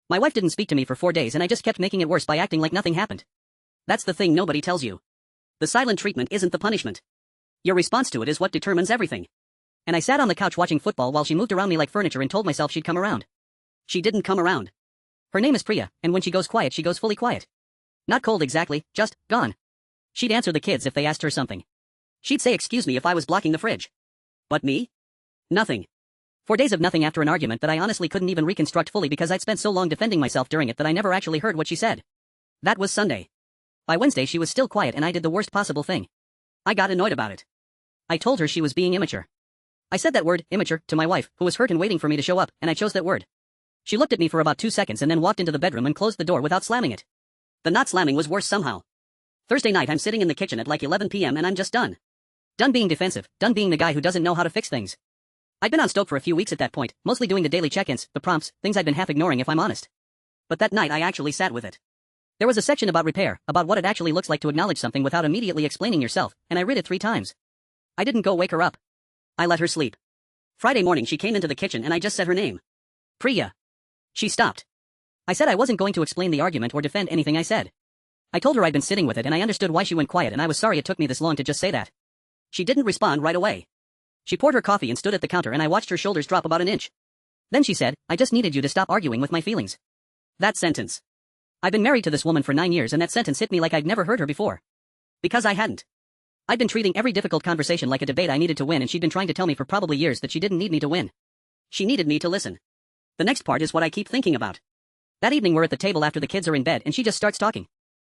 My wife didn't speak to me for 4 days and I just kept making it worse by acting like nothing happened. That's the thing nobody tells you. The silent treatment isn't the punishment. Your response to it is what determines everything. And I sat on the couch watching football while she moved around me like furniture and told myself she'd come around. She didn't come around. Her name is Priya, and when she goes quiet she goes fully quiet. Not cold exactly, just gone. She'd answer the kids if they asked her something. She'd say excuse me if I was blocking the fridge. But me? Nothing. 4 days of nothing after an argument that I honestly couldn't even reconstruct fully because I'd spent so long defending myself during it that I never actually heard what she said. That was Sunday. By Wednesday she was still quiet and I did the worst possible thing. I got annoyed about it. I told her she was being immature. I said that word, immature, to my wife, who was hurt and waiting for me to show up, and I chose that word. She looked at me for about 2 seconds and then walked into the bedroom and closed the door without slamming it. The not slamming was worse somehow. Thursday night I'm sitting in the kitchen at like 11 p.m. and I'm just done. Done being defensive, done being the guy who doesn't know how to fix things. I'd been on Stoke for a few weeks at that point, mostly doing the daily check-ins, the prompts, things I'd been half ignoring if I'm honest. But that night I actually sat with it. There was a section about repair, about what it actually looks like to acknowledge something without immediately explaining yourself, and I read it 3 times. I didn't go wake her up. I let her sleep. Friday morning she came into the kitchen and I just said her name. Priya. She stopped. I said I wasn't going to explain the argument or defend anything I said. I told her I'd been sitting with it and I understood why she went quiet and I was sorry it took me this long to just say that. She didn't respond right away. She poured her coffee and stood at the counter and I watched her shoulders drop about an inch. Then she said, I just needed you to stop arguing with my feelings. That sentence. I've been married to this woman for 9 years and that sentence hit me like I'd never heard her before. Because I hadn't. I'd been treating every difficult conversation like a debate I needed to win and she'd been trying to tell me for probably years that she didn't need me to win. She needed me to listen. The next part is what I keep thinking about. That evening we're at the table after the kids are in bed and she just starts talking.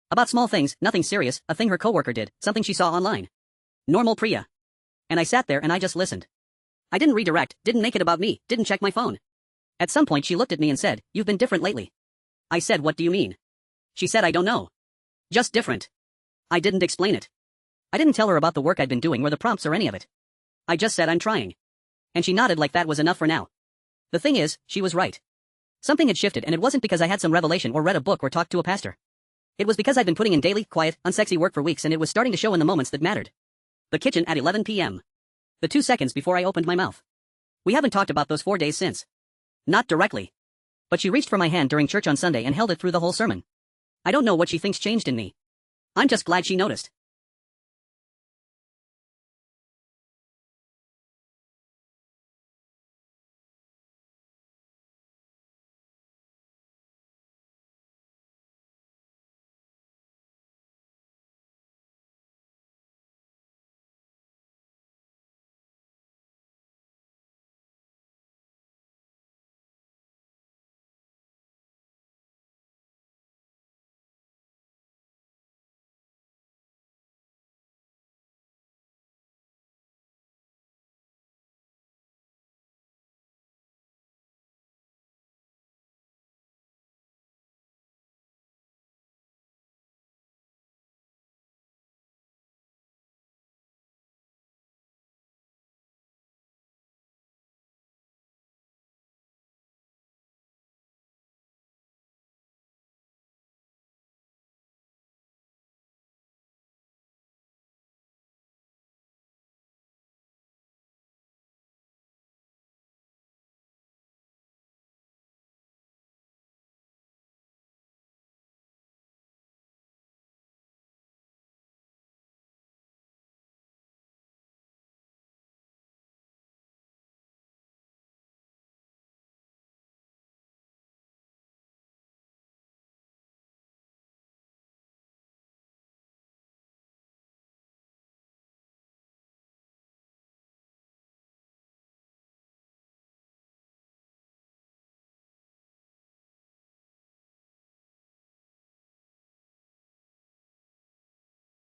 About small things, nothing serious, a thing her coworker did, something she saw online. Normal Priya. And I sat there and I just listened. I didn't redirect, didn't make it about me, didn't check my phone. At some point she looked at me and said, you've been different lately. I said, what do you mean? She said, I don't know. Just different. I didn't explain it. I didn't tell her about the work I'd been doing or the prompts or any of it. I just said I'm trying. And she nodded like that was enough for now. The thing is, she was right. Something had shifted and it wasn't because I had some revelation or read a book or talked to a pastor. It was because I'd been putting in daily, quiet, unsexy work for weeks and it was starting to show in the moments that mattered. The kitchen at 11 p.m. The 2 seconds before I opened my mouth. We haven't talked about those 4 days since. Not directly. But she reached for my hand during church on Sunday and held it through the whole sermon. I don't know what she thinks changed in me. I'm just glad she noticed.